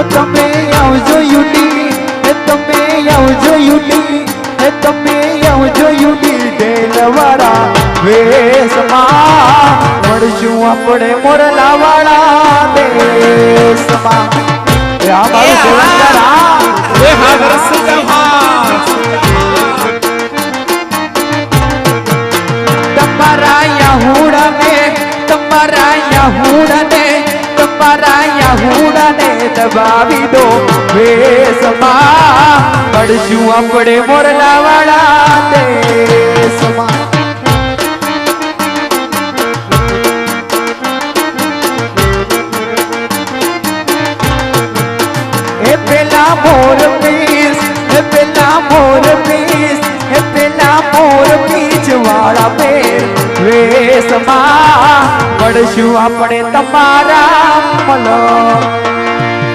તમે આવજો યુટી, તમે આવજો યુટી, તમે આવજો યુટી ટેલવાળા વેશમાં મળશું આપણે મોરલા વાળા દેશમાં. તમારા યાહુડાને, તમારા યાહુડાને, તમારા યાહુડાને દબાવી દો વેશમાં મળશું આપણે મોરલા વાળા દેશમાં. એ પેલા મોર પીસ, એ પેલા મોર પીસ, એ પેલા મોર પીછ વાળા પેર વેશમાં મળશું આપણે તમારા મલો